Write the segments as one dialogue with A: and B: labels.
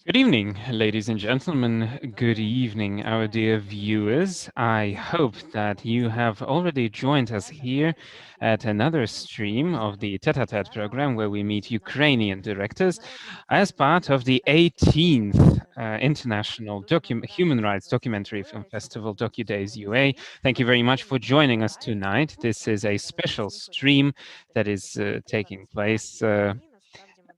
A: Good evening, ladies and gentlemen. Good evening, our dear viewers. I hope that you have already joined us here at another stream of the Tête-à-têtes program where we meet Ukrainian directors as part of the 18th International Human Rights Documentary Film Festival, Docudays UA. Thank you very much for joining us tonight. This is a special stream that is taking place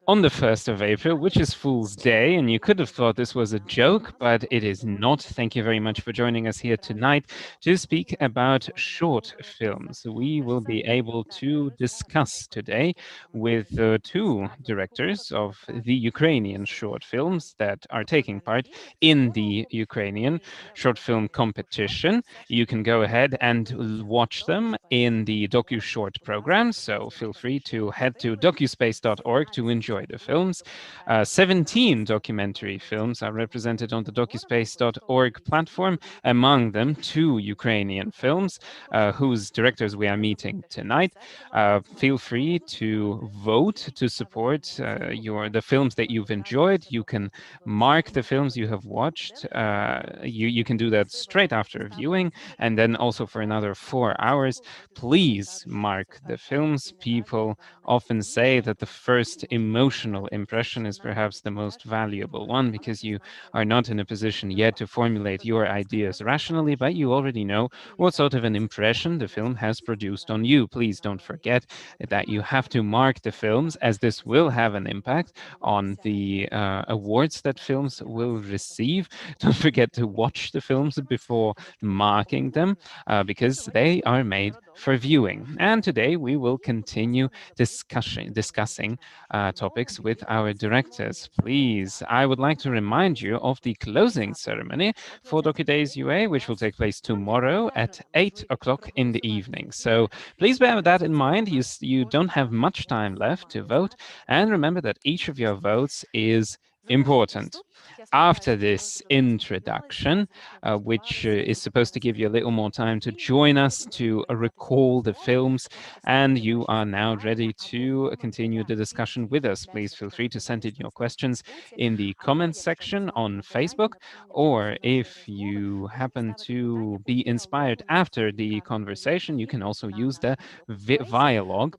A: on the 1st of April, which is Fool's Day, and you could have thought this was a joke, but it is not. Thank you very much for joining us here tonight to speak about short films. We will be able to discuss today with two directors of the Ukrainian short films that are taking part in the Ukrainian short film competition. You can go ahead and watch them in the DOCU short program, so feel free to head to docuspace.org to enjoy the films. 17 documentary films are represented on the docuspace.org platform, among them 2 Ukrainian films whose directors we are meeting tonight. Feel free to vote to support the films that you've enjoyed. You can mark the films you have watched. You can do that straight after viewing, and then also for another 4 hours. Please mark the films. People often say that the first emotional impression is perhaps the most valuable one because you are not in a position yet to formulate your ideas rationally, but you already know what sort of an impression the film has produced on you. Please don't forget that you have to mark the films, as this will have an impact on the awards that films will receive. Don't forget to watch the films before marking them because they are made for viewing. And today we will continue discussing topics with our directors. Please, I would like to remind you of the closing ceremony for Docudays UA, which will take place tomorrow at 8 o'clock in the evening. So please bear that in mind. You don't have much time left to vote. And remember that each of your votes is important. After this introduction, which is supposed to give you a little more time to join us to recall the films, and you are now ready to continue the discussion with us. Please feel free to send in your questions in the comments section on Facebook, or if you happen to be inspired after the conversation, you can also use the Dialogue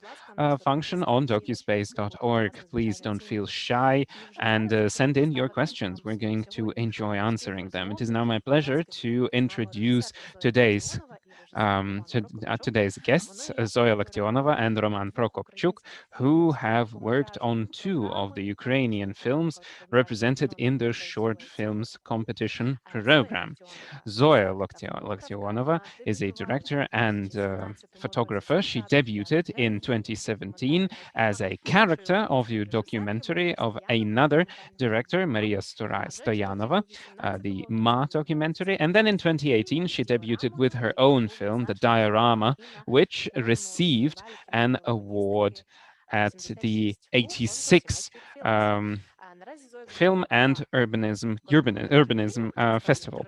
A: function on docuspace.org. Please don't feel shy and send in your questions. We're going to enjoy answering them. It is now my pleasure to introduce today's guests, Zoya Laktionova and Roman Prokopchuk, who have worked on 2 of the Ukrainian films represented in the short films competition program. Zoya Laktionova is a director and photographer. She debuted in 2017 as a character of a documentary of another director, Maria Stoyanova, the Ma documentary. And then in 2018, she debuted with her own film, the Diorama, which received an award at the 86 Film and Urbanism Festival.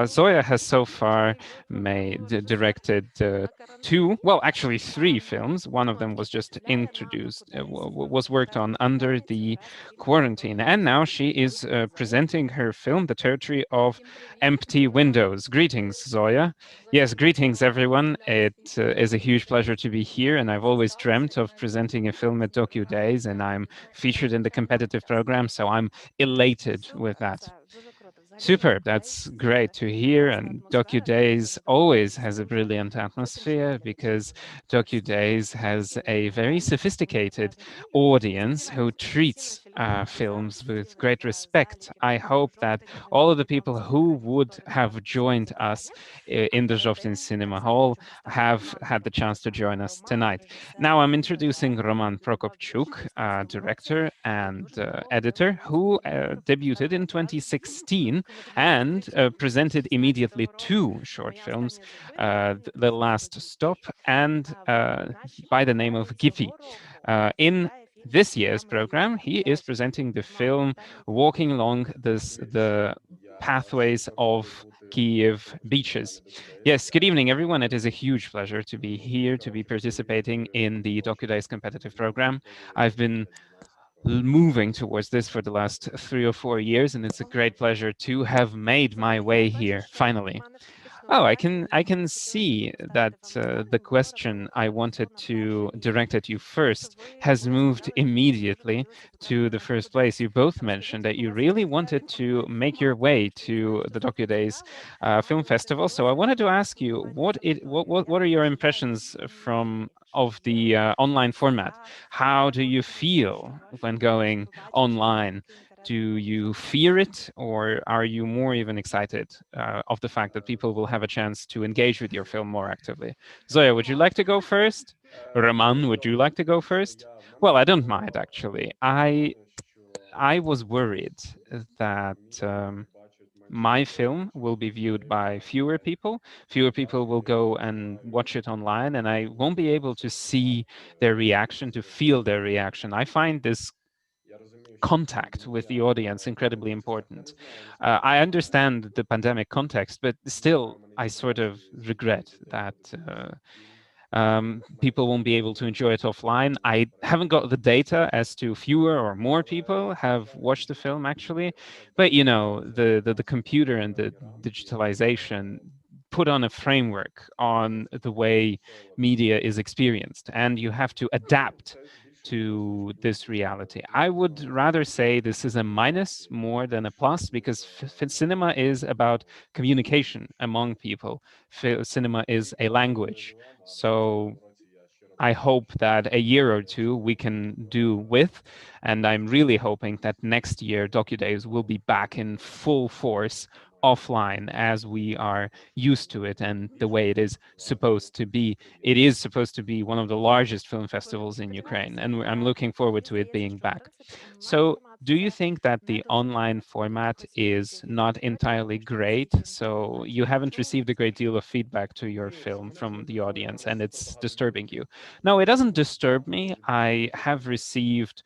A: Zoya has so far directed 2, well, actually 3 films. One of them was just introduced, was worked on under the quarantine. And now she is presenting her film, The Territory of Empty Windows. Greetings, Zoya. Yes, greetings, everyone. It is a huge pleasure to be here, and I've always dreamt of presenting a film at Docudays, and I'm featured in the competitive program, so I'm elated with that. Superb. That's great to hear. And Docudays always has a brilliant atmosphere because Docudays has a very sophisticated audience who treats films with great respect. I hope that all of the people who would have joined us in the Zhovtin Cinema Hall have had the chance to join us tonight. Now I'm introducing Roman Prokopchuk, director and editor, who debuted in 2016 and presented immediately 2 short films, The Last Stop and by the name of Gippy. In this year's program, he is presenting the film Walking Along the Pathways of Kyiv Beaches. Yes, good evening, everyone. It is a huge pleasure to be here, to be participating in the Docudays competitive program. I've been moving towards this for the last 3 or 4 years, and it's a great pleasure to have made my way here finally. Oh, I can see that the question I wanted to direct at you first has moved immediately to the first place. You both mentioned that you really wanted to make your way to the Docudays Film Festival. So I wanted to ask you, what are your impressions from of the online format? How do you feel when going online? Do you fear it, or are you more even excited of the fact that people will have a chance to engage with your film more actively? Zoya, would you like to go first? Roman, would you like to go first? Well, I don't mind actually. I was worried that my film will be viewed by fewer people. Fewer people will go and watch it online, and I won't be able to see their reaction, to feel their reaction. I find this contact with the audience incredibly important. I understand the pandemic context, but still, I sort of regret that people won't be able to enjoy it offline. I haven't got the data as to fewer or more people have watched the film actually, but you know, the computer and the digitalization put on a framework on the way media is experienced, and you have to adapt to this reality. I would rather say this is a minus more than a plus, because cinema is about communication among people. Cinema is a language. So I hope that a year or two we can do with, and I'm really hoping that next year DocuDays will be back in full force offline as we are used to it and the way it is supposed to be. It is supposed to be one of the largest film festivals in Ukraine, and I'm looking forward to it being back. So do you think that the online format is not entirely great? So you haven't received a great deal of feedback to your film from the audience, and it's disturbing you. No, it doesn't disturb me. I have received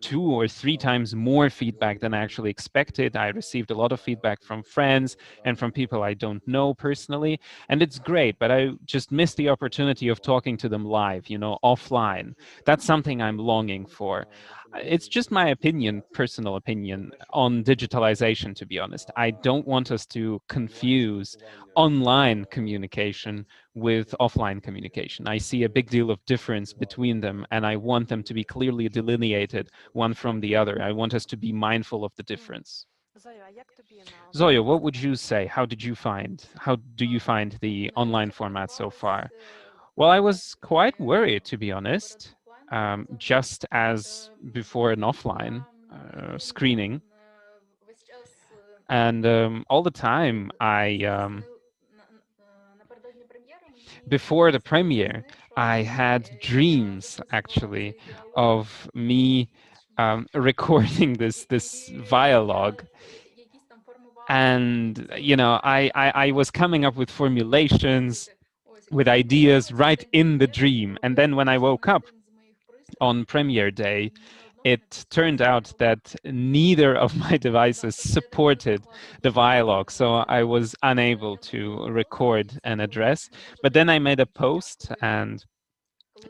A: two or three times more feedback than I actually expected. I received a lot of feedback from friends and from people I don't know personally, and it's great, but I just missed the opportunity of talking to them live, you know, offline. That's something I'm longing for. It's just my opinion, personal opinion on digitalization, to be honest. I don't want us to confuse online communication with offline communication. I see a big deal of difference between them, and I want them to be clearly delineated one from the other. I want us to be mindful of the difference. Zoya, what would you say? How do you find the online format so far? Well, I was quite worried, to be honest, just as before an offline screening. And all the time, before the premiere, I had dreams actually of me recording this dialogue, and you know, I was coming up with formulations, with ideas right in the dream, and then when I woke up on premiere day, it turned out that neither of my devices supported the dialogue, so I was unable to record an address. But then I made a post, and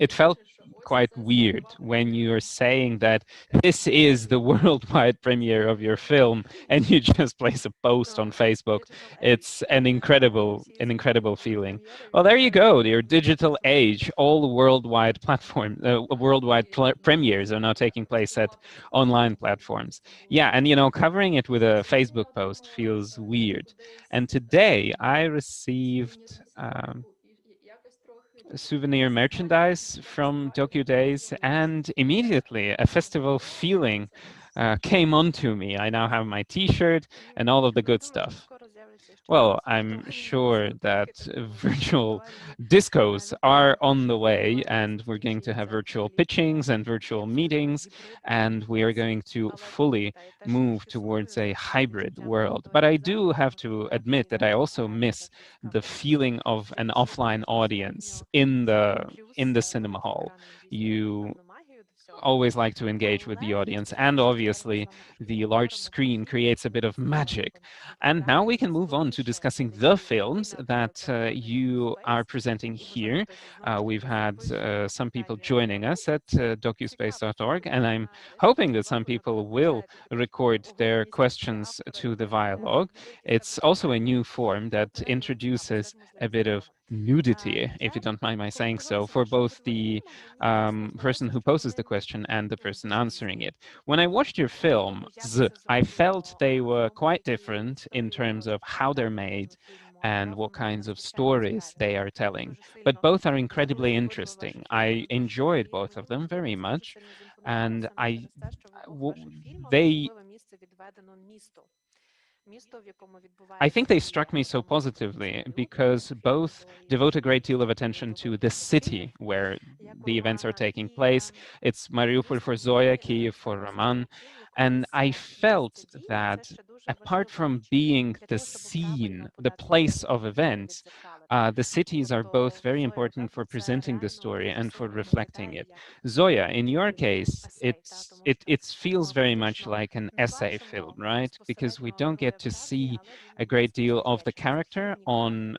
A: it felt quite weird when you're saying that this is the worldwide premiere of your film and you just place a post on Facebook. It's an incredible feeling. Well, there you go, your digital age. All worldwide premieres are now taking place at online platforms. Yeah, and you know, covering it with a Facebook post feels weird. And today I received souvenir merchandise from Docudays, and immediately a festival feeling came onto me. I now have my T-shirt and all of the good stuff. Well, I'm sure that virtual discos are on the way, and we're going to have virtual pitchings and virtual meetings, and we are going to fully move towards a hybrid world. But I do have to admit that I also miss the feeling of an offline audience in the cinema hall. You always like to engage with the audience, and obviously the large screen creates a bit of magic. And now we can move on to discussing the films that you are presenting here. We've had some people joining us at docuspace.org, and I'm hoping that some people will record their questions to the dialogue. It's also a new form that introduces a bit of nudity, if you don't mind my saying so, for both the person who poses the question and the person answering it. When I watched your films, I felt they were quite different in terms of how they're made and what kinds of stories they are telling. But both are incredibly interesting. I enjoyed both of them very much, and they I think they struck me so positively because both devote a great deal of attention to the city where the events are taking place. It's Mariupol for Zoya, Kyiv for Roman. And I felt that apart from being the scene, the place of events, the cities are both very important for presenting the story and for reflecting it. Zoya, in your case, it feels very much like an essay film, right? Because we don't get to see a great deal of the character on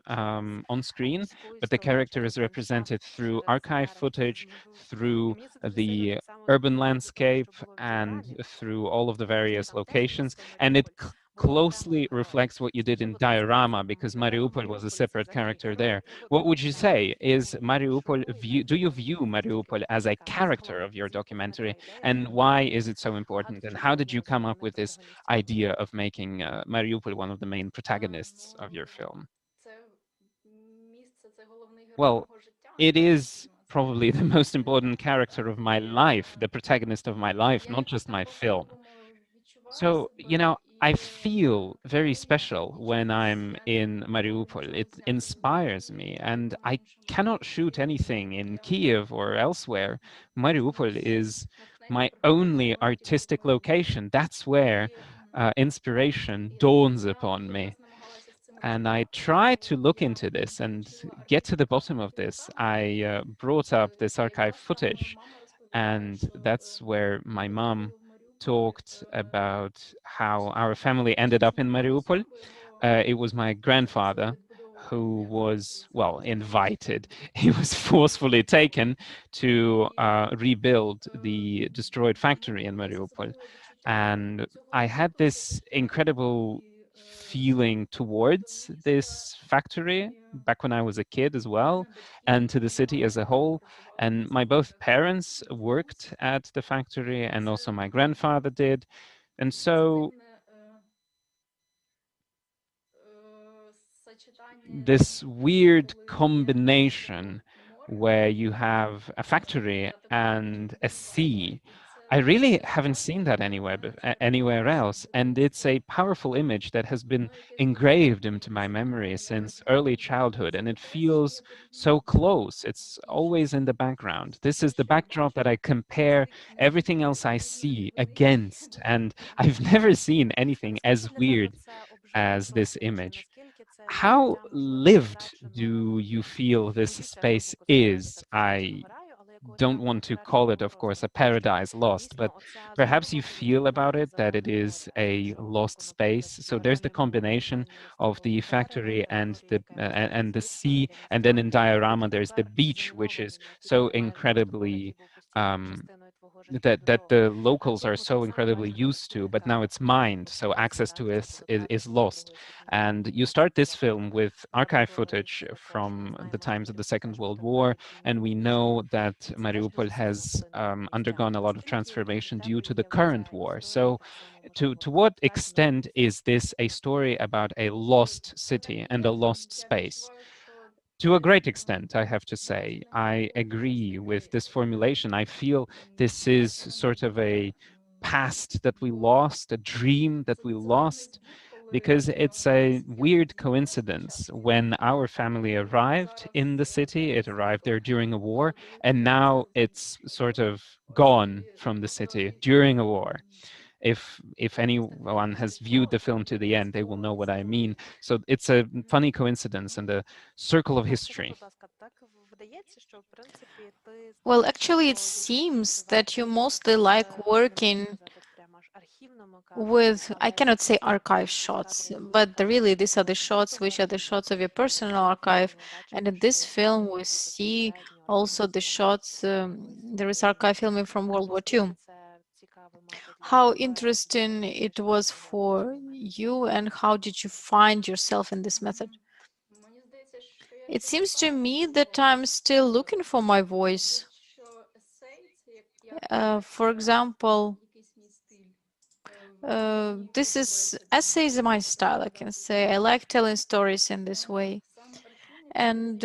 A: screen, but the character is represented through archive footage, through the urban landscape, and through all of the various locations. And it closely reflects what you did in Diorama, because Mariupol was a separate character there. What would you say? Is Mariupol, do you view Mariupol as a character of your documentary? And why is it so important? And how did you come up with this idea of making Mariupol one of the main protagonists of your film? Well, it is probably the most important character of my life, the protagonist of my life, not just my film. So, I feel very special when I'm in Mariupol. It inspires me, and I cannot shoot anything in Kiev or elsewhere. Mariupol is my only artistic location. That's where inspiration dawns upon me. And I tried to look into this and get to the bottom of this. I brought up this archive footage, and that's where my mom talked about how our family ended up in Mariupol. It was my grandfather who was, well, invited. He was forcefully taken to rebuild the destroyed factory in Mariupol. And I had this incredible feeling towards this factory back when I was a kid as well, and to the city as a whole. And my both parents worked at the factory, and also my grandfather did. And so this weird combination where you have a factory and a sea. I really haven't seen that anywhere else, and it's a powerful image that has been engraved into my memory since early childhood, and it feels so close. It's always in the background. This is the backdrop that I compare everything else I see against, and I've never seen anything as weird as this image. How lived do you feel this space is? I don't want to call it, of course, a paradise lost, but perhaps you feel about it that it is a lost space. So there's the combination of the factory and the sea, and then in Diorama there's the beach, which is so incredibly that the locals are so incredibly used to, but now it's mined, so access to it is lost. And you start this film with archive footage from the times of the Second World War, and we know that Mariupol has undergone a lot of transformation due to the current war. So to what extent is this a story about a lost city and a lost space? To a great extent, I have to say. I agree with this formulation. I feel this is sort of a past that we lost, a dream that we lost, because it's a weird coincidence. When our family arrived in the city, it arrived there during a war, and now it's sort of gone from the city during a war. If anyone has viewed the film to the end, they will know what I mean. So it's a funny coincidence and a circle of history.
B: Well, actually, it seems that you mostly like working with, I cannot say archive shots, but really these are the shots which are the shots of your personal archive. And in this film, we see also the shots, there is archive filming from World War II. How interesting it was for you, and how did you find yourself in this method? It seems to me that I'm still looking for my voice. For example, this is essays my style, I can say. I like telling stories in this way. And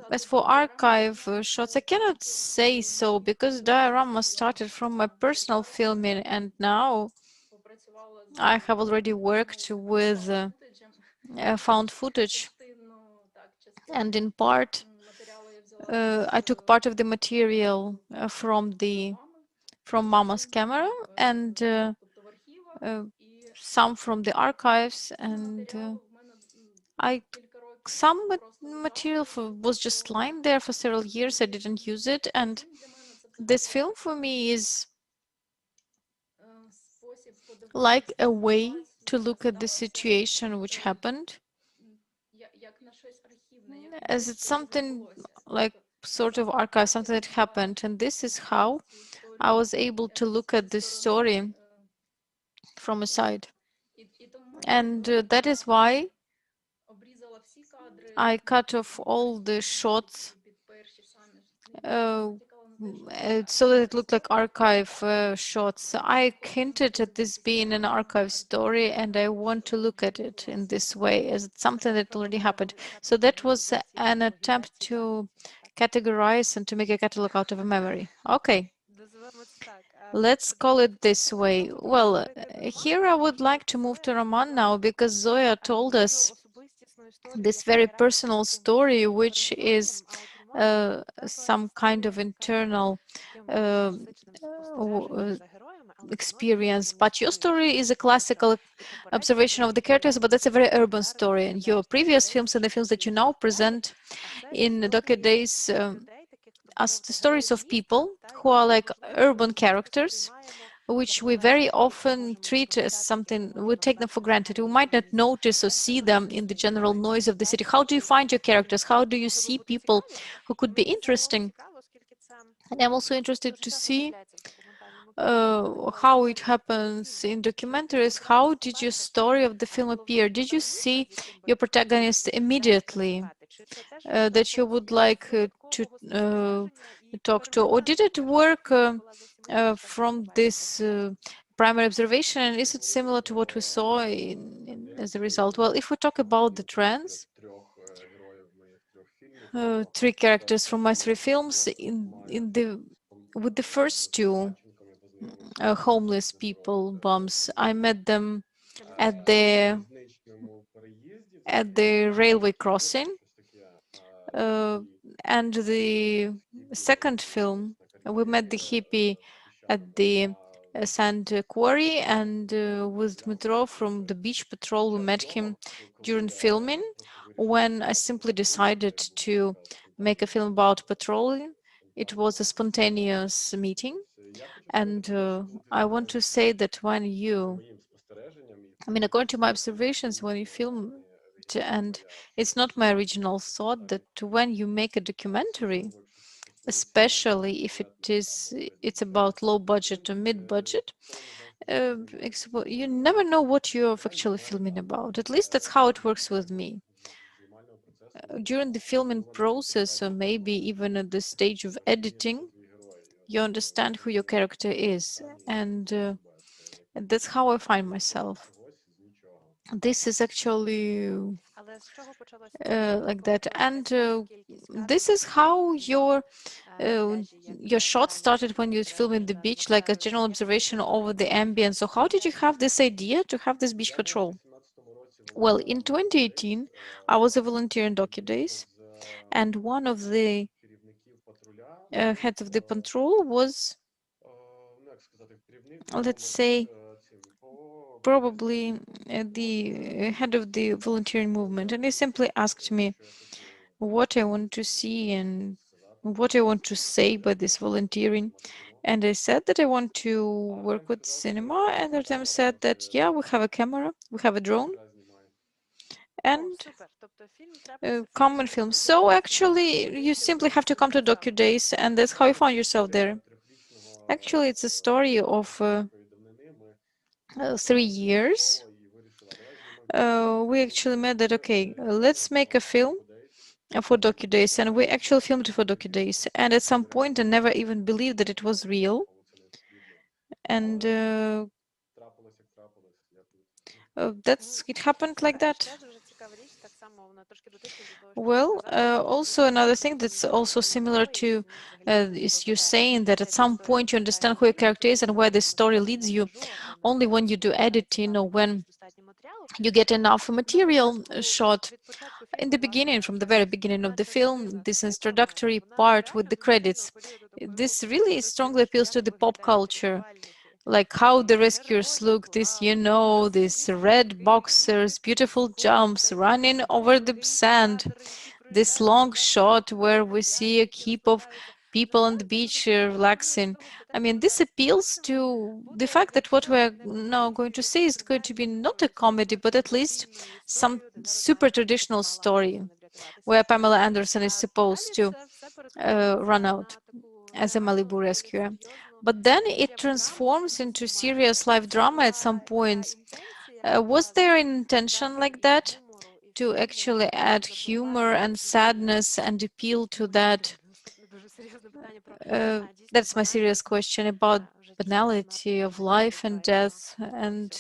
B: as for archive shots, I cannot say so because Diorama started from my personal filming, and now I have already worked with found footage, and in part, I took part of the material from Mama's camera, and uh, some from the archives, and I some material was just lying there for several years. I didn't use it, and this film for me is like a way to look at the situation which happened, as it's something like sort of archive, something that happened, and this is how I was able to look at this story from a side. And that is why I cut off all the shots uh, so that it looked like archive shots. I hinted at this being an archive story, and I want to look at it in this way as it's something that already happened. So that was an attempt to categorize and to make a catalog out of a memory. Okay. Let's call it this way. Well, here I would like to move to Roman now because Zoya told us this very personal story, which is some kind of internal uh, experience. But your story is a classical observation of the characters, but that's a very urban story. And your previous films and the films that you now present in Docudays as the stories of people who are like urban characters, which we very often treat as something, we take them for granted. We might not notice or see them in the general noise of the city. How do you find your characters? How do you see people who could be interesting? And I'm also interested to see how it happens in documentaries. How did your story of the film appear? Did you see your protagonist immediately that you would like to talk to, or did it work from this primary observation? And is it similar to what we saw as a result? Well, if we talk about the trends, three characters from my three films, in the with the first two homeless people bums, I met them at the railway crossing. Uh, and the second film, we met the hippie at the sand quarry, and with Dmitro from the beach patrol, we met him during filming when I simply decided to make a film about patrolling. It was a spontaneous meeting, and I want to say that when you, I mean, according to my observations, when you film, and it's not my original thought, that when you make a documentary, especially if it's about low budget or mid budget, you never know what you're actually filming about. At least that's how it works with me. During the filming process, or maybe even at the stage of editing, you understand who your character is, and that's how I find myself. This is actually like that, and this is how your shot started when you filmed in the beach, like a general observation over the ambience. So how did you have this idea to have this beach patrol? Well, in 2018, I was a volunteer in Docudays, and one of the heads of the patrol was, let's say, probably the head of the volunteering movement, and he simply asked me what I want to see, and what I want to say by this volunteering. And I said that I want to work with cinema, and Artem said that, yeah, we have a camera, we have a drone, and common film. So actually, you simply have to come to Docudays, and that's how you found yourself there. Actually, it's a story of 3 years. We actually met that, okay, let's make a film for Docudays, and we actually filmed it for Docudays. And at some point, I never even believed that it was real. And that's it happened like that. Well, also another thing that's also similar to is you saying that at some point you understand who your character is and where the story leads you only when you do editing or when you get enough material shot. In the beginning, from the very beginning of the film, this introductory part with the credits, this really strongly appeals to the pop culture, like how the rescuers look, this, you know, these red boxers, beautiful jumps, running over the sand, this long shot where we see a heap of people on the beach relaxing. I mean, this appeals to the fact that what we're now going to see is going to be not a comedy, but at least some super traditional story where Pamela Anderson is supposed to run out as a Malibu rescuer. But then it transforms into serious life drama at some points. Was there an intention like that to actually add humor and sadness and appeal to that? That's my serious question about banality of life and death and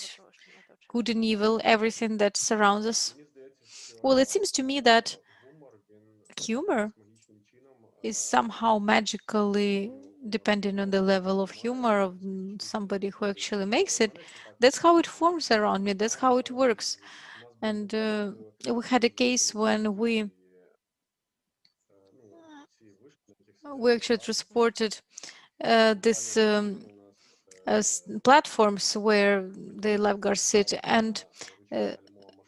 B: good and evil, everything that surrounds us. Well, it seems to me that humor is somehow magically depending on the level of humor of somebody who actually makes it. That's how it forms around me. That's how it works. And we had a case when we actually transported this platforms where the lifeguards sit, and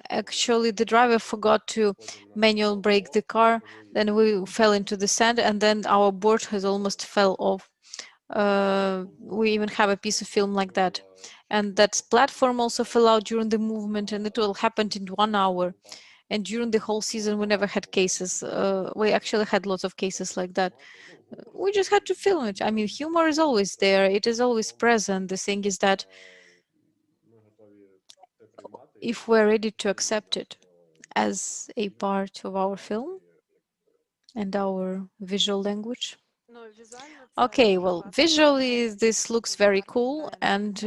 B: actually the driver forgot to manual brake the car. Then we fell into the sand, and then our board has almost fell off. We even have a piece of film like that. And that platform also fell out during the movement, and it all happened in 1 hour. And during the whole season, we never had cases. We actually had lots of cases like that. We just had to film it. I mean, humor is always there. It is always present. The thing is that if we're ready to accept it as a part of our film and our visual language. Okay, well, visually this looks very cool, and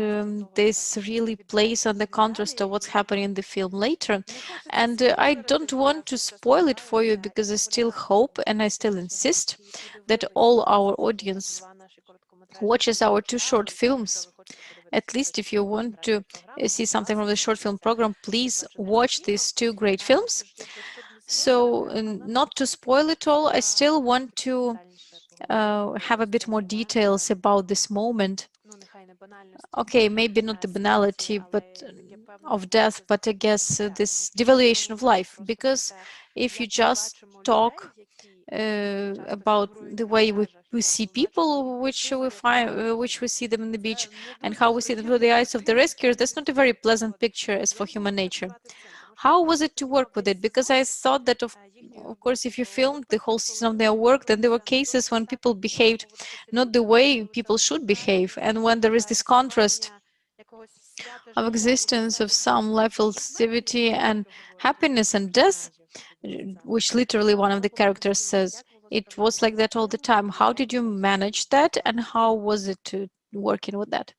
B: this really plays on the contrast of what's happening in the film later. And I don't want to spoil it for you because I still hope and I still insist that all our audience watches our two short films. At least if you want to see something from the short film program, please watch these two great films. So, not to spoil it all, I still want to have a bit more details about this moment. Okay, maybe not the banality but of death, but I guess this devaluation of life. Because if you just talk about the way we see people, which we find, which we see them in the beach, and how we see them through the eyes of the rescuers, that's not a very pleasant picture as for human nature. How was it to work with it? Because I thought that, of course, if you filmed the whole season of their work, then there were cases when people behaved not the way people should behave. And when there is this contrast of existence of some life festivity and happiness and death, which literally one of the characters says, it was like that all the time. How did you manage that, and how was it to working with that?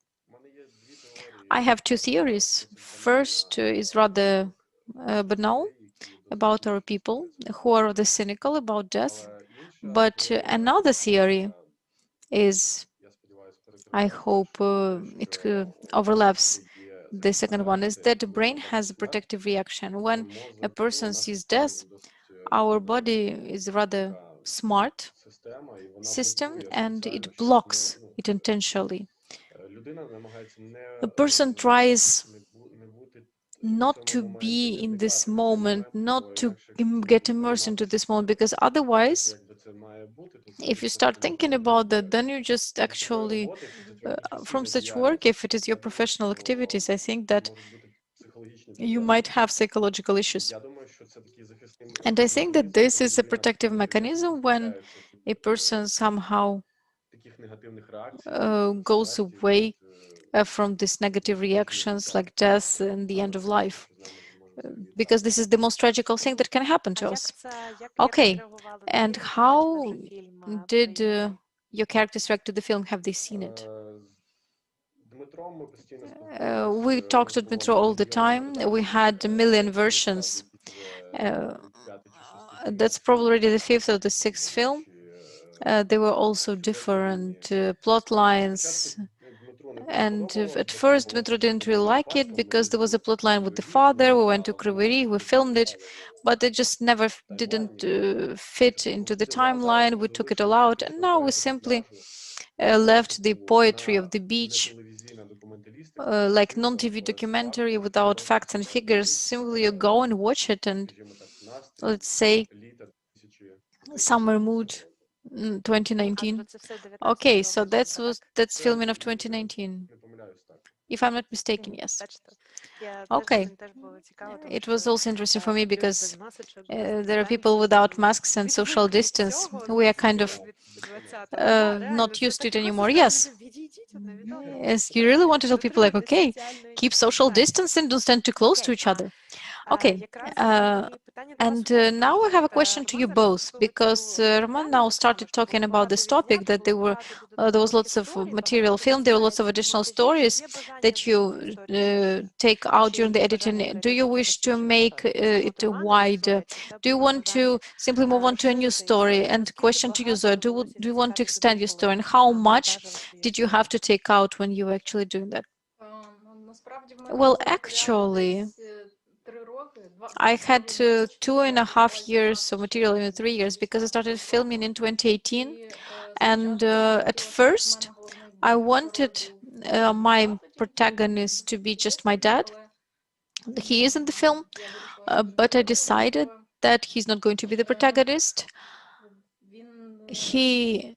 B: I have two theories. First is rather banal, about our people who are the cynical about death. But another theory is, I hope it overlaps. The second one is that the brain has a protective reaction. When a person sees death, our body is rather smart system and it blocks it intentionally. A person tries not to be in this moment, not to get immersed into this moment, because otherwise if you start thinking about that, then you just actually, from such work, if it is your professional activities, I think that you might have psychological issues. And I think that this is a protective mechanism when a person somehow goes away from these negative reactions like death and the end of life, because this is the most tragical thing that can happen to us. Okay, and how did your characters react to the film? Have they seen it? We talked to Dmitro all the time. We had a million versions. That's probably already the fifth or the sixth film. There were also different plot lines. And at first, Dmitro didn't really like it because there was a plot line with the father. We went to Kryvyi Rih, we filmed it, but it just never didn't fit into the timeline. We took it all out, and now we simply left the poetry of the beach, like non-TV documentary without facts and figures. Simply you go and watch it, and let's say summer mood 2019. Okay, so that's filming of 2019, if I'm not mistaken. Yes. Okay. It was also interesting for me because there are people without masks and social distance. We are kind of not used to it anymore. Yes. Yes, you really want to tell people like, okay, keep social distance and don't stand too close to each other. Okay, and now I have a question to you both, because Roman now started talking about this topic, that there was lots of material film, there were lots of additional stories that you take out during the editing. Do you wish to make it wider? Do you want to simply move on to a new story? And question to you, Zoya, do you want to extend your story? And how much did you have to take out when you were actually doing that? Well, actually, I had 2.5 years of material in 3 years, because I started filming in 2018. And at first, I wanted my protagonist to be just my dad. He is in the film, but I decided that he's not going to be the protagonist. He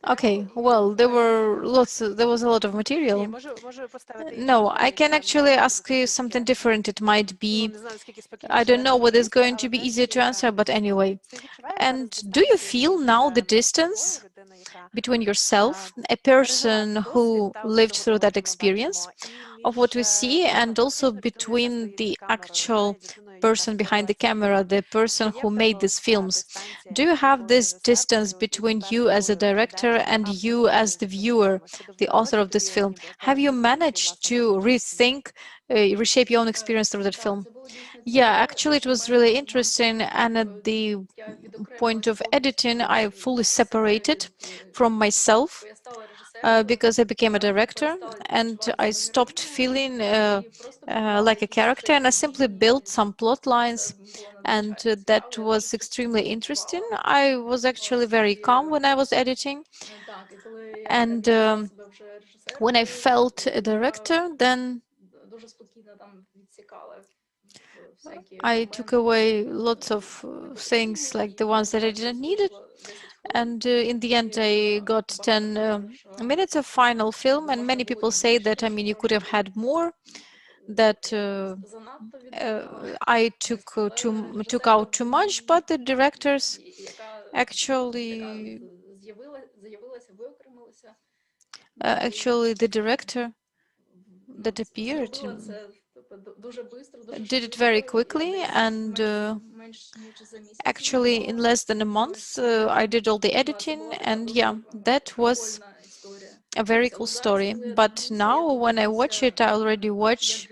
B: Okay, well, there was a lot of material. No, I can actually ask you something different. It might be, I don't know whether it's going to be easier to answer, but anyway. And do you feel now the distance between yourself, a person who lived through that experience of what we see, and also between the actual person behind the camera, the person who made these films? Do you have this distance between you as a director and you as the viewer, the author of this film? Have you managed to rethink, reshape your own experience through that film? Yeah, actually, it was really interesting. And at the point of editing, I fully separated from myself because I became a director, and I stopped feeling like a character, and I simply built some plot lines, and that was extremely interesting. I was actually very calm when I was editing, and when I felt a director, then I took away lots of things, like the ones that I didn't need it. And in the end, I got 10 minutes of final film, and many people say that, I mean, you could have had more, that I took out too much, but the directors actually, the director that appeared did it very quickly, and actually in less than a month I did all the editing, and yeah, that was a very cool story. But now when I watch it, I already watch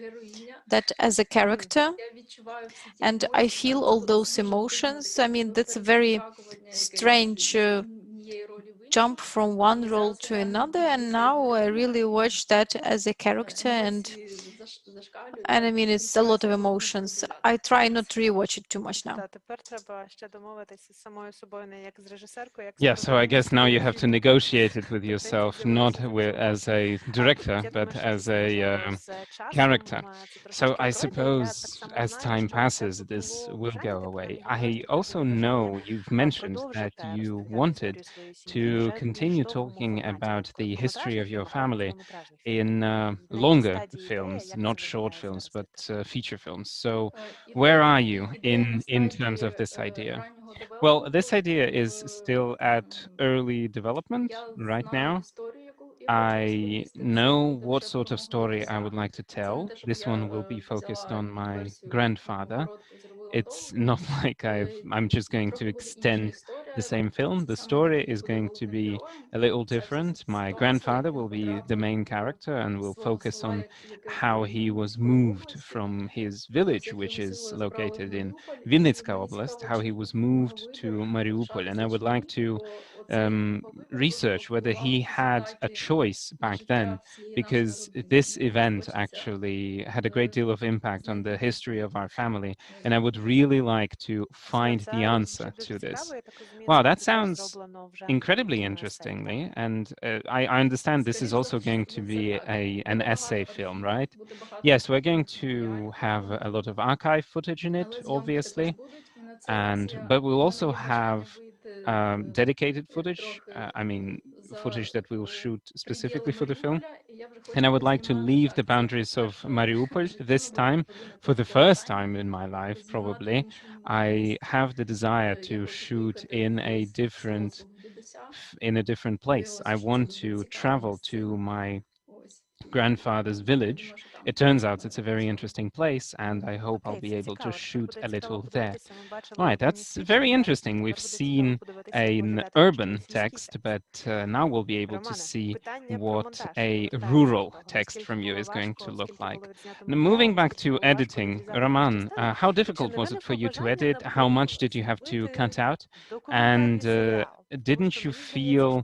B: that as a character, and I feel all those emotions. I mean, that's a very strange jump from one role to another, and now I really watch that as a character, and And I mean, it's a lot of emotions. I try not to rewatch it too much now.
A: Yeah, so I guess now you have to negotiate it with yourself, not as a director, but as a character. So I suppose as time passes, this will go away. I also know you've mentioned that you wanted to continue talking about the history of your family in longer films, not short films, but feature films. So where are you in terms of this idea? Well, this idea is still at early development right now. I know what sort of story I would like to tell. This one will be focused on my grandfather. It's not like I'm just going to extend the same film. The story is going to be a little different. My grandfather will be the main character and will focus on how he was moved from his village, which is located in Vinnytska Oblast, how he was moved to Mariupol. And I would like to research whether he had a choice back then, because this event actually had a great deal of impact on the history of our family. And I would really like to find the answer to this. Wow, that sounds incredibly interestingly. And I understand this is also going to be an essay film, right? Yes, we're going to have a lot of archive footage in it, obviously. But we'll also have dedicated footage, I mean, footage that we'll shoot specifically for the film. And I would like to leave the boundaries of Mariupol this time. For the first time in my life, probably, I have the desire to shoot in a different place. I want to travel to my grandfather's village. It turns out it's a very interesting place, and I hope I'll be able to shoot a little there. Right, that's very interesting. We've seen an urban text, but now we'll be able to see what a rural text from you is going to look like. Now, moving back to editing, Roman, how difficult was it for you to edit? How much did you have to cut out? And didn't you feel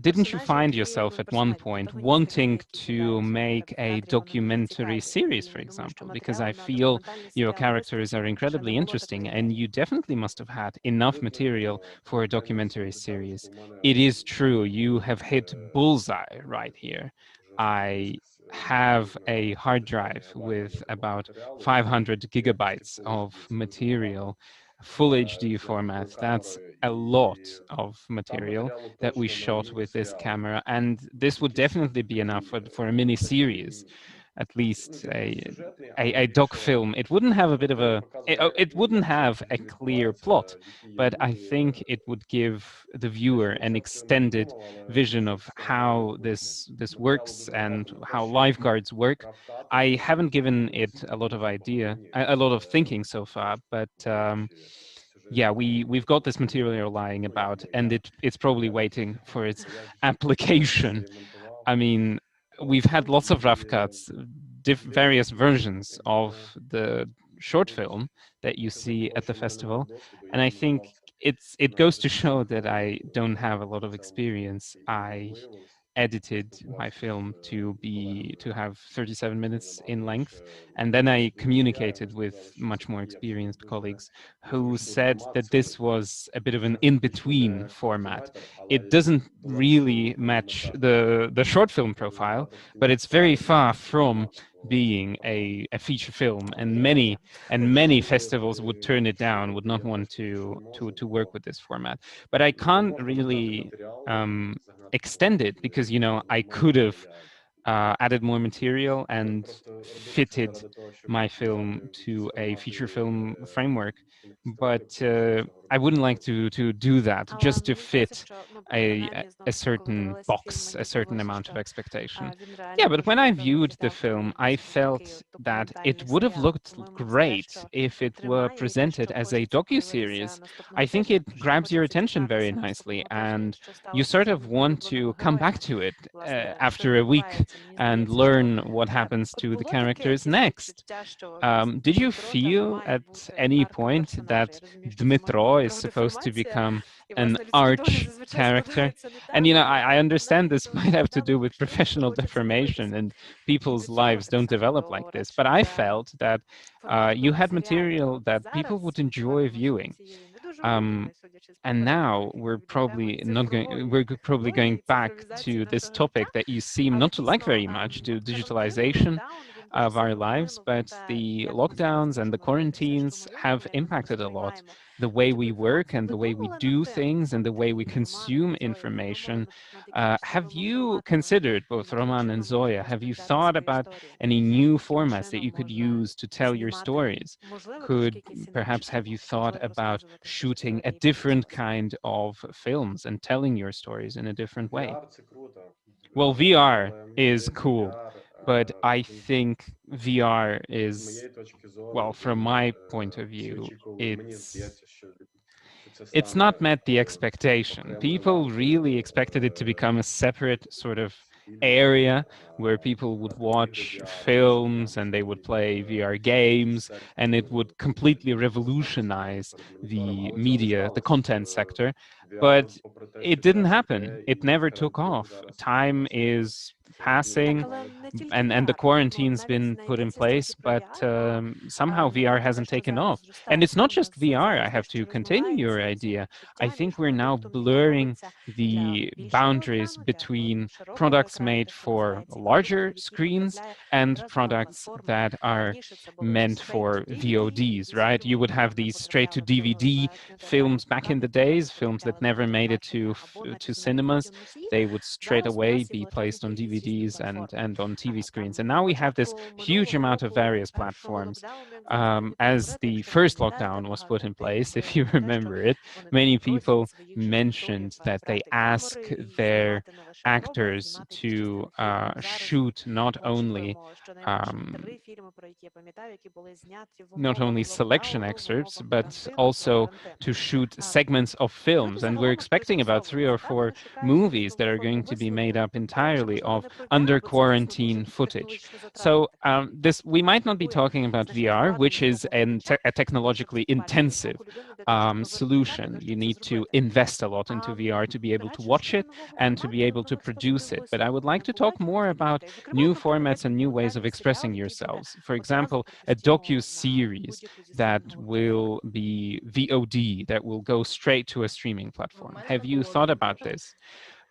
A: didn't you find yourself at one point wanting to make a documentary series, for example? Because I feel your characters are incredibly interesting, and you definitely must have had enough material for a documentary series. It is true, you have hit bullseye right here. I have a hard drive with about 500 gigabytes of material, full HD format. That's a lot of material that we shot with this camera, and this would definitely be enough for a mini series, at least a doc film. It wouldn't have a bit of it wouldn't have a clear plot, but I think it would give the viewer an extended vision of how this works and how lifeguards work. I haven't given it a lot of thinking so far, but yeah, we've got this material lying about, and it's probably waiting for its application. I mean, we've had lots of rough cuts, various versions of the short film that you see at the festival, and I think it goes to show that I don't have a lot of experience. I edited my film to have 37 minutes in length, and then I communicated with much more experienced colleagues who said that this was a bit of an in-between format. It doesn't really match the short film profile, but it's very far from being a feature film, and many festivals would turn it down, would not want to work with this format. But I can't really extend it, because I could have added more material and fitted my film to a feature film framework, but I wouldn't like to do that just to fit a certain box, a certain amount of expectation. Yeah, but when I viewed the film, I felt that it would have looked great if it were presented as a docu-series. I think it grabs your attention very nicely, and you sort of want to come back to it after a week and learn what happens to the characters next. Did you feel at any point that Dmitro is supposed to become an arch character. And I understand this might have to do with professional deformation, and people's lives don't develop like this. But I felt that you had material that people would enjoy viewing. Um, and now we're probably not going. We're probably going back to this topic that you seem not to like very much, to digitalization of our lives. But the lockdowns and the quarantines have impacted a lot the way we work and the way we do things and the way we consume information. Have you considered, both Roman and Zoya, have you thought about any new formats that you could use to tell your stories? Could perhaps have you thought about shooting a different kind of films and telling your stories in a different way? Well, VR is cool, but I think VR is, well, from my point of view, it's not met the expectation. People really expected it to become a separate sort of area where people would watch films and they would play VR games, and it would completely revolutionize the media, the content sector. But it didn't happen. It never took off. Time is passing, and the quarantine's been put in place, but somehow VR hasn't taken off. And it's not just VR. I have to continue your idea. I think we're now blurring the boundaries between products made for larger screens and products that are meant for VODs, right? You would have these straight to DVD films back in the days, films that never made it to cinemas. They would straight away be placed on DVDs and on TV screens. And now we have this huge amount of various platforms. As the first lockdown was put in place, if you remember it, many people mentioned that they ask their actors to shoot not only selection excerpts, but also to shoot segments of films. And we're expecting about 3 or 4 movies that are going to be made up entirely of under quarantine footage. So this we might not be talking about VR, which is a technologically intensive solution. You need to invest a lot into VR to be able to watch it and to be able to produce it. But I would like to talk more about new formats and new ways of expressing yourselves. For example, a docu-series that will be VOD, that will go straight to a streaming platform. Have you thought about this?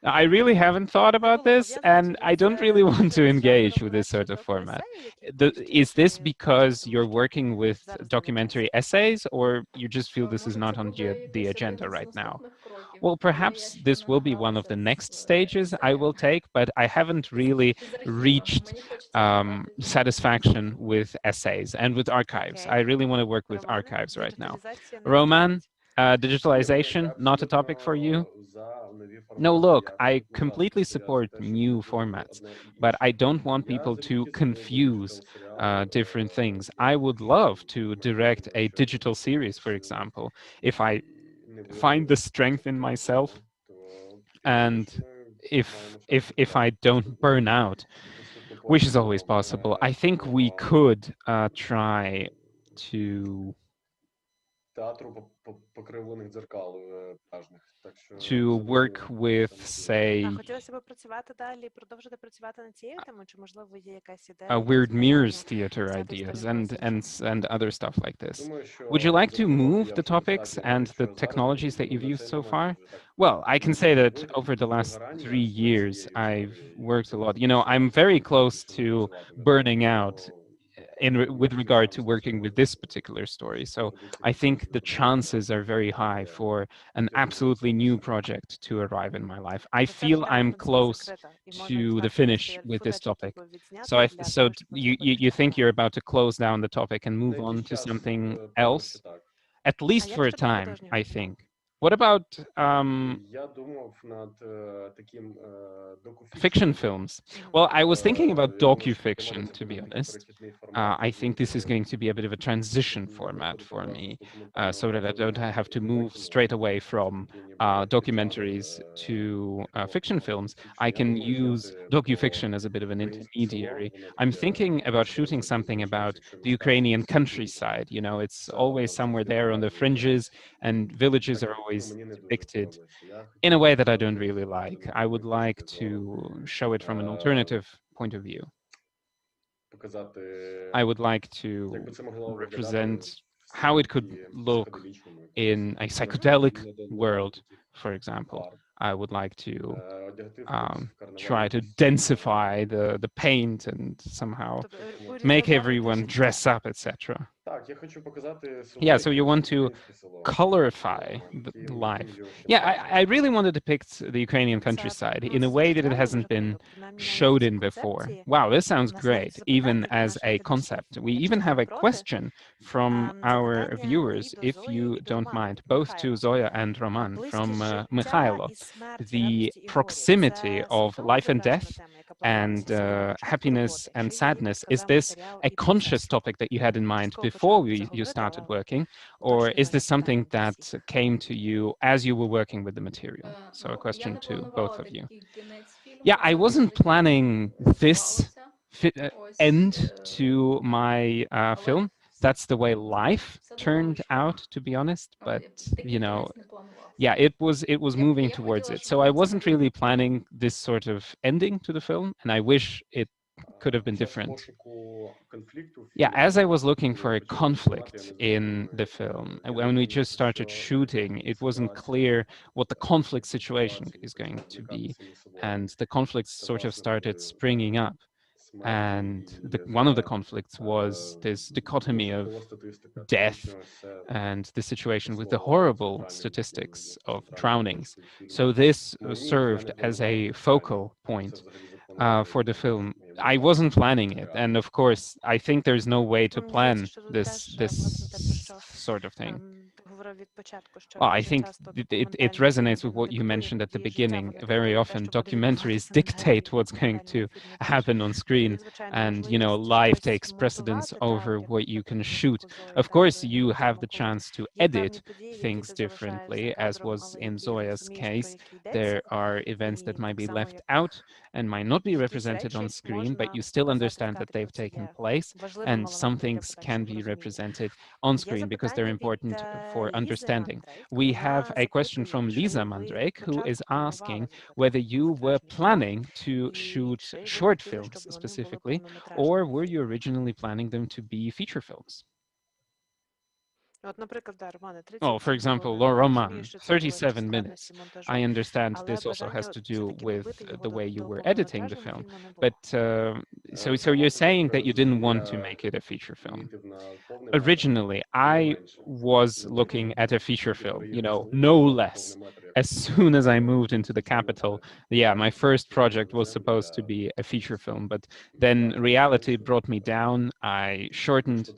A: I really haven't thought about this, and I don't really want to engage with this sort of format. Is this because you're working with documentary essays, or you just feel this is not on the agenda right now? Well, perhaps this will be one of the next stages I will take, but I haven't really reached satisfaction with essays and with archives. I really want to work with archives right now. Roman, digitalization, not a topic for you? No, look, I completely support new formats, but I don't want people to confuse different things. I would love to direct a digital series, for example, if I find the strength in myself and if I don't burn out, which is always possible. I think we could try to work with, say, weird mirrors theater ideas and other stuff like this. Would you like to move the topics and the technologies that you've used so far? Well, I can say that over the last 3 years, I've worked a lot. I'm very close to burning out with regard to working with this particular story. So I think the chances are very high for an absolutely new project to arrive in my life. I feel I'm close to the finish with this topic. So you think you're about to close down the topic and move on to something else, at least for a time, I think. What about fiction films? Well, I was thinking about docu-fiction, to be honest. I think this is going to be a bit of a transition format for me, so that I don't have to move straight away from documentaries to fiction films. I can use docu-fiction as a bit of an intermediary. I'm thinking about shooting something about the Ukrainian countryside. It's always somewhere there on the fringes, and villages are always always depicted in a way that I don't really like. I would like to show it from an alternative point of view. I would like to represent how it could look in a psychedelic world, for example. I would like to try to densify the paint and somehow make everyone dress up, etc. Yeah, so you want to colorify the life. Yeah, I really want to depict the Ukrainian countryside in a way that it hasn't been showed in before. Wow, this sounds great, even as a concept. We even have a question from our viewers, if you don't mind, both to Zoya and Roman, from Mikhailo. The proximity of life and death and happiness and sadness, is this a conscious topic that you had in mind before you started working, or is this something that came to you as you were working with the material? So a question to both of you. Yeah, I wasn't planning this end to my film. That's the way life turned out, to be honest. But you know, yeah, it was moving towards it. So I wasn't really planning this sort of ending to the film, and I wish it could have been different. Yeah, as I was looking for a conflict in the film, and when we just started shooting, it wasn't clear what the conflict situation is going to be, and the conflicts sort of started springing up. And one of the conflicts was this dichotomy of death and the situation with the horrible statistics of drownings. So this served as a focal point for the film. I wasn't planning it, and of course, I think there's no way to plan this sort of thing. Well, I think it resonates with what you mentioned at the beginning. Very often, documentaries dictate what's going to happen on screen, and life takes precedence over what you can shoot. Of course, you have the chance to edit things differently, as was in Zoya's case. There are events that might be left out and might not be represented on screen, but you still understand that they've taken place, and some things can be represented on screen because they're important for understanding. We have a question from Lisa Mandrake, who is asking whether you were planning to shoot short films specifically, or were you originally planning them to be feature films? Oh, for example, Roman, 37 minutes. I understand this also has to do with the way you were editing the film. But so you're saying that you didn't want to make it a feature film. Originally, I was looking at a feature film, no less. As soon as I moved into the capital, yeah, my first project was supposed to be a feature film, but then reality brought me down. I shortened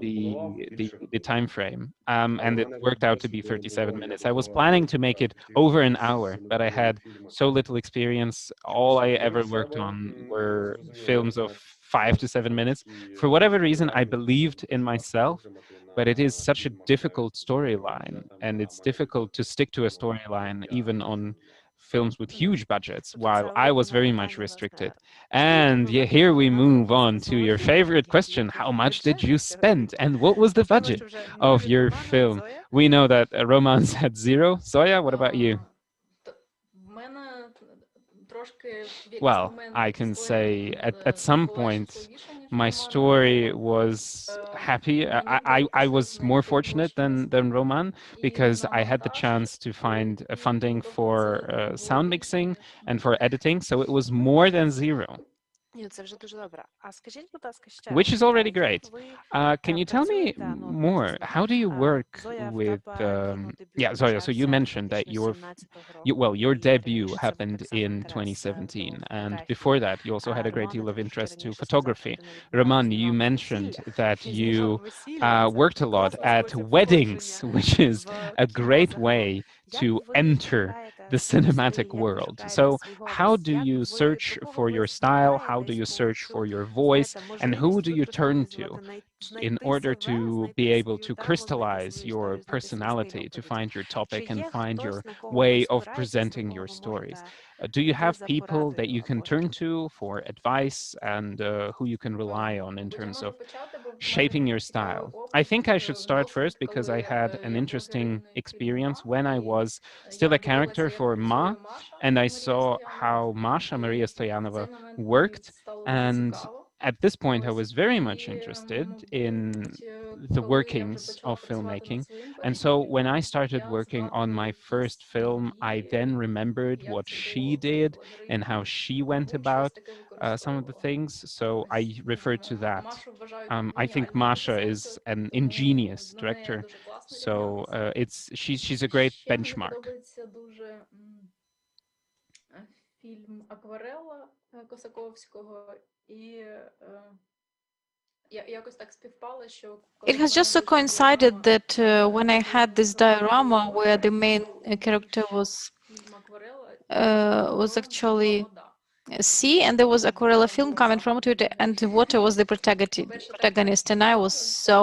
A: the time frame, and it worked out to be 37 minutes. I was planning to make it over an hour, but I had so little experience. All I ever worked on were films of 5 to 7 minutes. For whatever reason, I believed in myself, but it is such a difficult storyline, and it's difficult to stick to a storyline even on films with huge budgets, while I was very much restricted. And yeah, here we move on to your favorite question. How much did you spend? And what was the budget of your film? We know that Romance had zero. Zoya, what about you? Well, I can say at some point my story was happy. I was more fortunate than Roman because I had the chance to find funding for sound mixing and for editing, so it was more than zero. Which is already great. Can you tell me more? How do you work with? Yeah, Zoya. So you mentioned that your debut happened in 2017, and before that, you also had a great deal of interest to photography. Roman, you mentioned that you worked a lot at weddings, which is a great way to enter the cinematic world. So how do you search for your style? How do you search for your voice? And who do you turn to in order to be able to crystallize your personality, to find your topic and find your way of presenting your stories? Do you have people that you can turn to for advice and who you can rely on in terms of shaping your style? I think I should start first because I had an interesting experience when I was still a character for Ma, and I saw how Masha, Maria Stoyanova, worked. And at this point, I was very much interested in the workings of filmmaking. And so when I started working on my first film, I then remembered what she did and how she went about some of the things. So I refer to that. I think Masha is an ingenious director, so she's a great benchmark.
C: Фільм Акварела Косаковського і якось так співпало, що
B: It has just so coincided that when I had this diorama where the main character was actually sea, and there was aquarella film coming from it, and the water was the protagonist, and I was so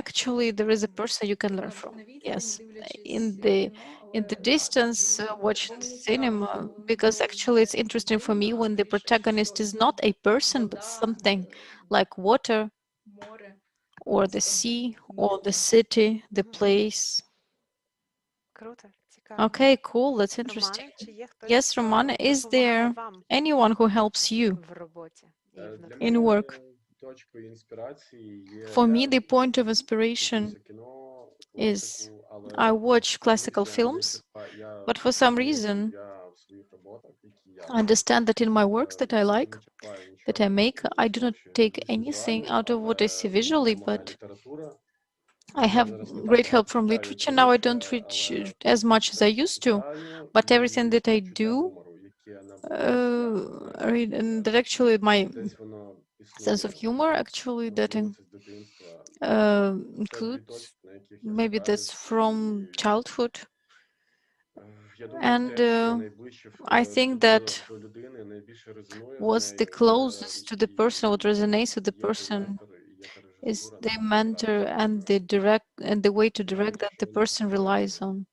B: actually there is a person you can learn from. Yes, in the distance watching cinema, because actually it's interesting for me when the protagonist is not a person but something like water or the sea or the city, the place. Okay, cool, that's interesting. Yes, Romana, is there anyone who helps you in work? For me, the point of inspiration is I watch classical films, but for some reason, I understand that in my works that I like, that I make, I do not take anything out of what I see visually, but I have great help from literature. Now I don't read as much as I used to, but everything that I do read, and that actually my sense of humor actually that includes maybe that's from childhood, and I think that what's the closest to the person, what resonates with the person is the mentor and the way to direct that the person relies on,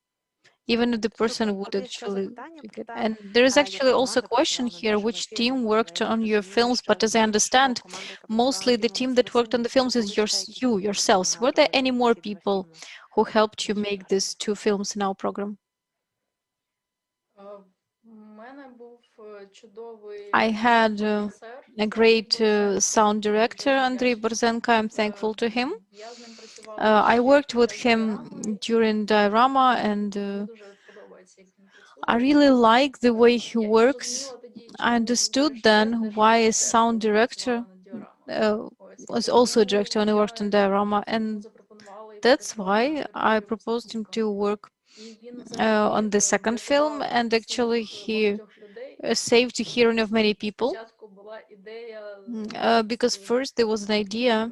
B: even if the person would actually take it. And there is actually also a question here, which team worked on your films? But as I understand, mostly the team that worked on the films is you yourselves. Were there any more people who helped you make these two films in our program? I had a great sound director, Andrei Borzenko. I'm thankful to him. I worked with him during Diorama, and I really like the way he works. I understood then why a sound director was also a director when he worked on Diorama, and that's why I proposed him to work on the second film, and actually he saved the hearing of many people. Because first there was an idea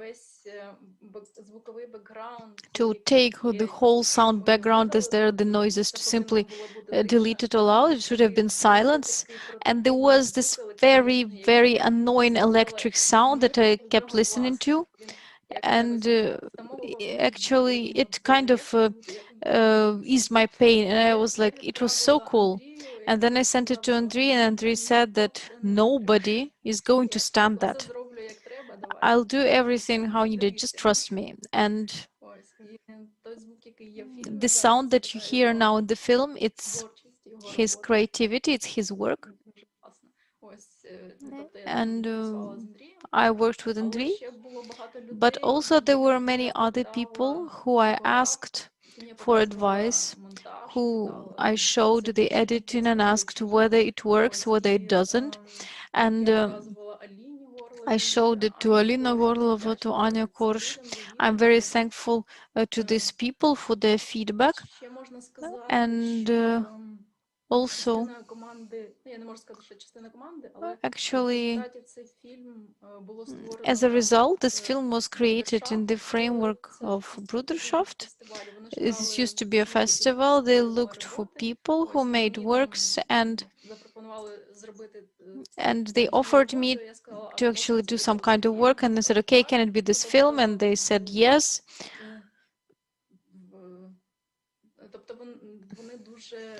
B: to take the whole sound background as there are the noises, to simply delete it all out. It should have been silence. And there was this very, very annoying electric sound that I kept listening to. And actually it kind of eased my pain, and I was like, it was so cool. And then I sent it to Andrei, and Andrei said that nobody is going to stand that. I'll do everything how you did, just trust me. And the sound that you hear now in the film, it's his creativity, it's his work. And I worked with Andrei, but also there were many other people who I asked for advice, who I showed the editing and asked whether it works, whether it doesn't. And I showed it to Alina Gorlova, to Anya Korsh. I'm very thankful to these people for their feedback. And also, actually, as a result, this film was created in the framework of Bruderschaft. This used to be a festival. They looked for people who made works, and they offered me to actually do some kind of work, and they said, okay, can it be this film? And they said yes.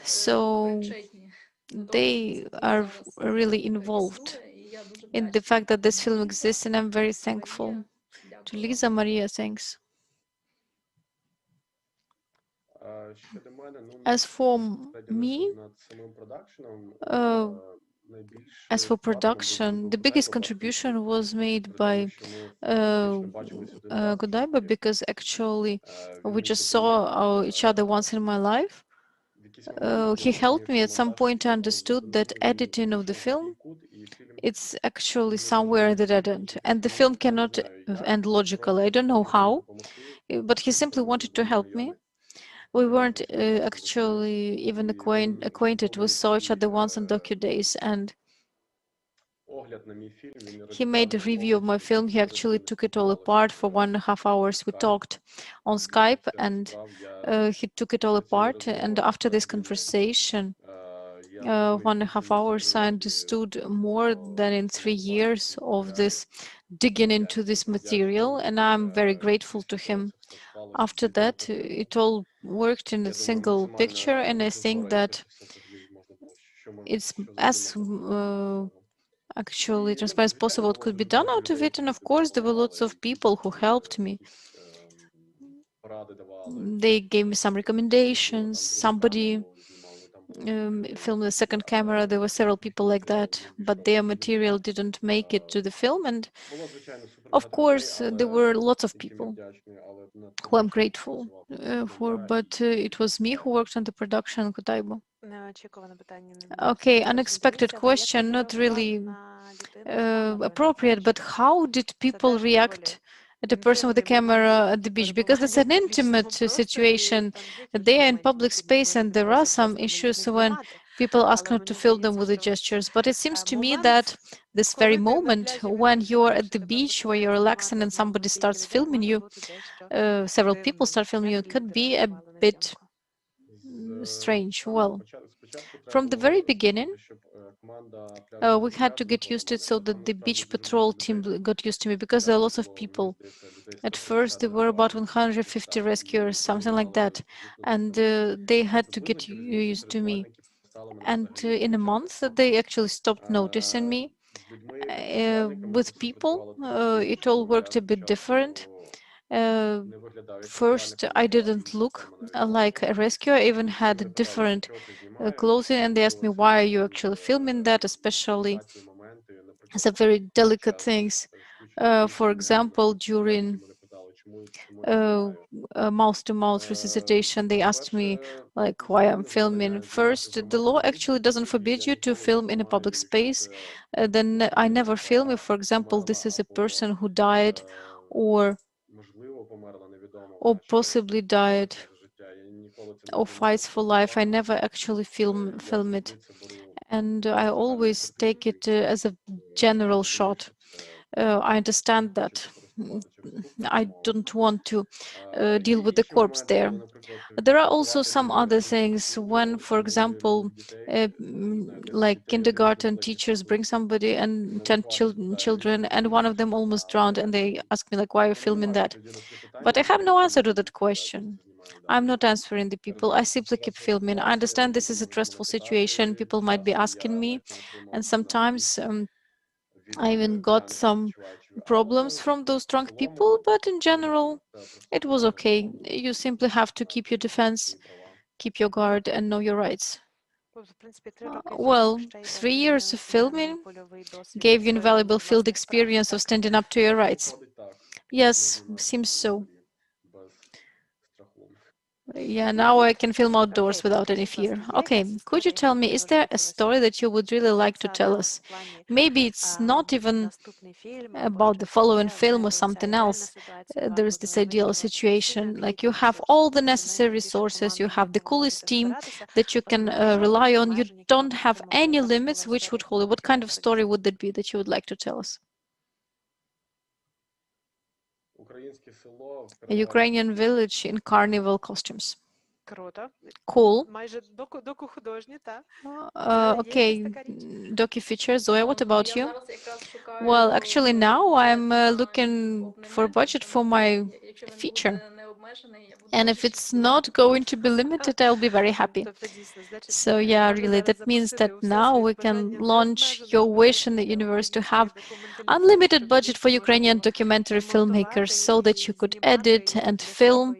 B: So they are really involved in the fact that this film exists, and I'm very thankful. To Lisa, Maria, thanks. As for me, as for production, the biggest contribution was made by Godaiba, because actually we just saw each other once in my life. He helped me at some point. I understood that editing of the film, it's actually somewhere at the dead end, and the film cannot end logically. I don't know how, but he simply wanted to help me. We weren't actually even acquainted. We saw each other once on Docudays, and he made a review of my film. He actually took it all apart for 1.5 hours. We talked on Skype, and he took it all apart. And after this conversation, 1.5 hours, I understood more than in 3 years of this digging into this material, and I'm very grateful to him. After that, it all worked in a single picture, and I think that it's as actually transparent as possible it could be done out of it. And of course, there were lots of people who helped me. They gave me some recommendations. Somebody filmed the second camera. There were several people like that, but their material didn't make it to the film. And of course, there were lots of people who I'm grateful for, but it was me who worked on the production. Godaiba. Okay, unexpected question, not really appropriate, but how did people react at the person with the camera at the beach? Because it's an intimate situation. They are in public space, and there are some issues when people ask not to film them with the gestures. But it seems to me that this very moment when you're at the beach, where you're relaxing and somebody starts filming you, several people start filming you, it could be a bit strange. Well, from the very beginning, we had to get used to it, so that the beach patrol team got used to me, because there are lots of people. At first, there were about 150 rescuers, something like that, and they had to get used to me. And in a month, they actually stopped noticing me. With people, it all worked a bit different. First, I didn't look like a rescuer. I even had different clothing, and they asked me, why are you actually filming that, especially as a very delicate things. For example, during mouth-to-mouth resuscitation, they asked me like why I'm filming. First, the law actually doesn't forbid you to film in a public space. Then I never film if, for example, this is a person who died or possibly died or fights for life. I never actually film it, and I always take it as a general shot. I understand that. I don't want to deal with the corpse there. There are also some other things when, for example, like kindergarten teachers bring somebody and 10 children, and one of them almost drowned, and they ask me like, why are you filming that? But I have no answer to that question. I'm not answering the people. I simply keep filming. I understand this is a stressful situation. People might be asking me, and sometimes I even got some problems from those drunk people, but in general, it was okay. You simply have to keep your defense, keep your guard, and know your rights. Well, 3 years of filming gave you invaluable field experience of standing up to your rights. Yes, seems so. Yeah, now I can film outdoors without any fear. Okay, could you tell me, is there a story that you would really like to tell us? Maybe it's not even about the following film or something else. There is this ideal situation, like you have all the necessary resources, you have the coolest team that you can rely on, you don't have any limits which would hold you. What kind of story would that be that you would like to tell us? A Ukrainian village in carnival costumes. Cool. Okay, docu feature. Zoya, what about you? Well, actually now I'm looking for budget for my feature. And if it's not going to be limited, I'll be very happy. So yeah, really, that means that now we can launch your wish in the universe to have unlimited budget for Ukrainian documentary filmmakers so that you could edit and film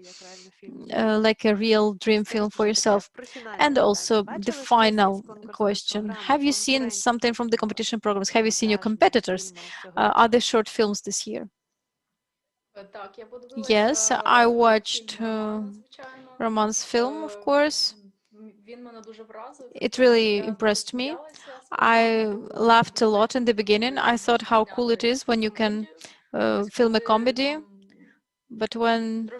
B: like a real dream film for yourself. And also the final question, have you seen something from the competition programs? Have you seen your competitors? Are there short films this year? Yes, I watched Roman's film, of course. It really impressed me. I laughed a lot in the beginning. I thought how cool it is when you can film a comedy, but when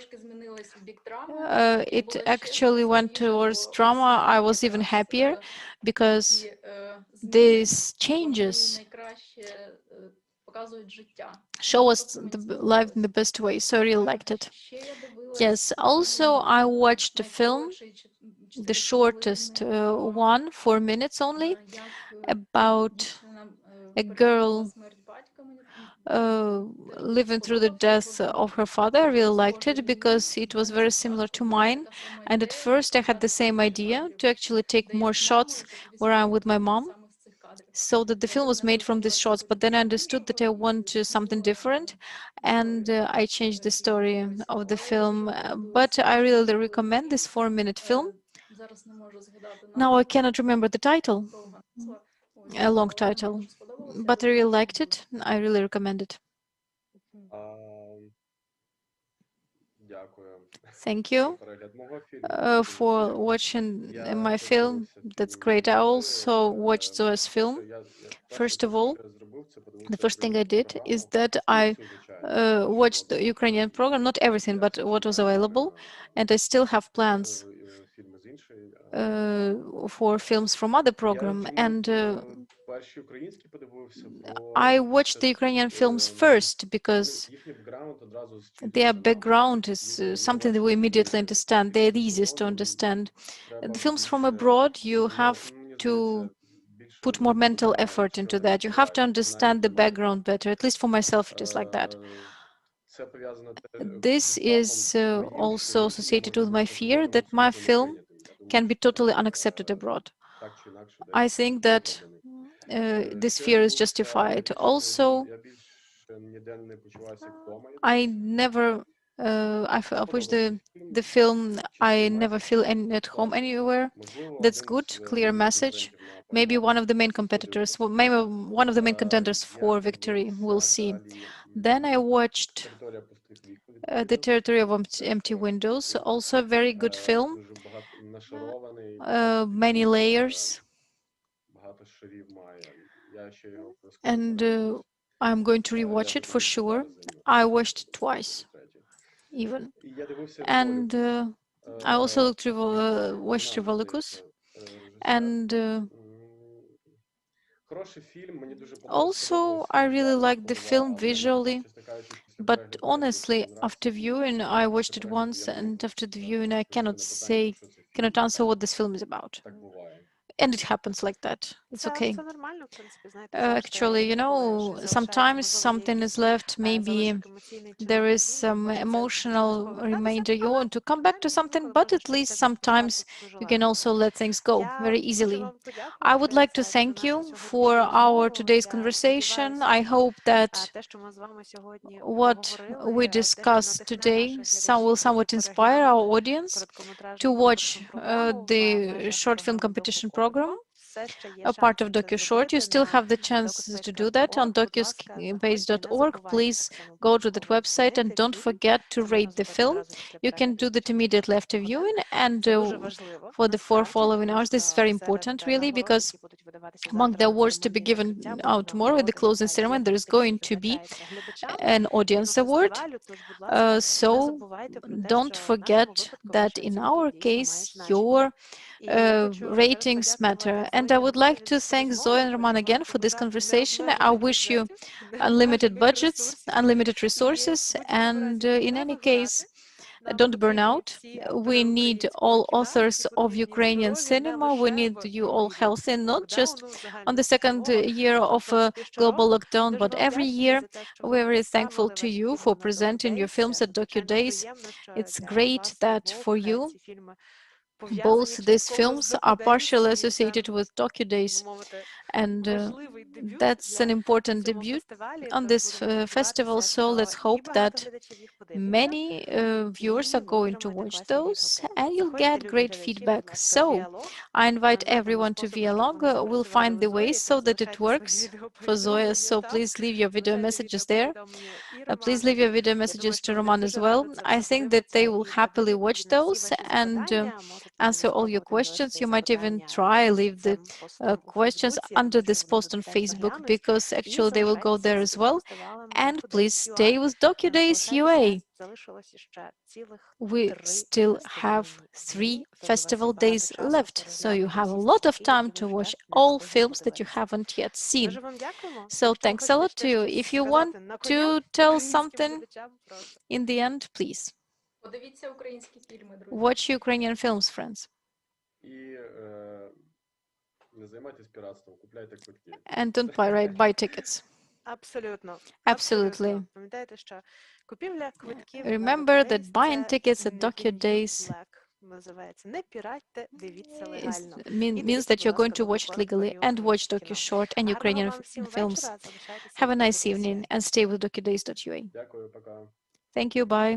B: it actually went towards drama, I was even happier because these changes show us the life in the best way, so I really liked it. Yes, also I watched the film, the shortest one, 4 minutes only, about a girl living through the death of her father. I really liked it because it was very similar to mine. And at first I had the same idea to actually take more shots where I'm with my mom, so that the film was made from these shots. But then I understood that I want something different, and I changed the story of the film. But I really recommend this 4-minute film. Now I cannot remember the title, a long title, but I really liked it. I really recommend it. Thank you for watching my film. That's great. I also watched Zoya's film. First of all, the first thing I did is that I watched the Ukrainian program, not everything, but what was available. And I still have plans for films from other program. And I watched the Ukrainian films first because their background is something that we immediately understand. They're the easiest to understand. The films from abroad, you have to put more mental effort into that. You have to understand the background better. At least for myself, it is like that. This is also associated with my fear that my film can be totally unaccepted abroad. I think that this fear is justified. Also, I never, I watch the film, I never feel at home anywhere. That's good, clear message. Maybe one of the main competitors, well, maybe one of the main contenders for victory, we'll see. Then I watched The Territory of Empty Windows, also a very good film, many layers. And I'm going to rewatch it for sure. I watched it twice, even. And I also watched Revolucus. And also, I really liked the film visually. But honestly, after viewing, I watched it once, and after the viewing, I cannot answer what this film is about. And it happens like that. It's okay. Actually, you know, sometimes something is left, maybe there is some emotional remainder. You want to come back to something, but at least sometimes you can also let things go very easily. I would like to thank you for our today's conversation. I hope that what we discussed today will somewhat inspire our audience to watch the short film competition program, a part of DocuShort. You still have the chance to do that on docuspace.org. Please go to that website and don't forget to rate the film. You can do that immediately after viewing, and for the 4 following hours. This is very important, really, because among the awards to be given out tomorrow at the closing ceremony, there is going to be an audience award. So don't forget that in our case, your ratings matter. And I would like to thank Zoya and Roman again for this conversation. I wish you unlimited budgets, unlimited resources, and in any case, don't burn out. We need all authors of Ukrainian cinema. We need you all healthy, not just on the second year of a global lockdown, but every year. We're very thankful to you for presenting your films at Docudays. It's great that for you, both these films are partially associated with Docudays, and that's an important debut on this festival. So let's hope that many viewers are going to watch those and you'll get great feedback. So I invite everyone to be along. We'll find the ways so that it works for Zoya. So please leave your video messages there. Please leave your video messages to Roman as well. I think that they will happily watch those and answer all your questions. You might even try leave the questions under this post on Facebook, because actually they will go there as well. And please stay with Docudays UA. We still have 3 festival days left, so you have a lot of time to watch all films that you haven't yet seen. So thanks a lot to you. If you want to tell something in the end, please.
C: Подивіться українські фільми, друзі.
B: Watch Ukrainian films, friends. And don't buy tickets. Absolutely. Remember that buying tickets at Docudays means that you're going to watch it legally and watch docu-short and Ukrainian films. Have a nice evening and stay with Docudays.ua. Thank you, bye.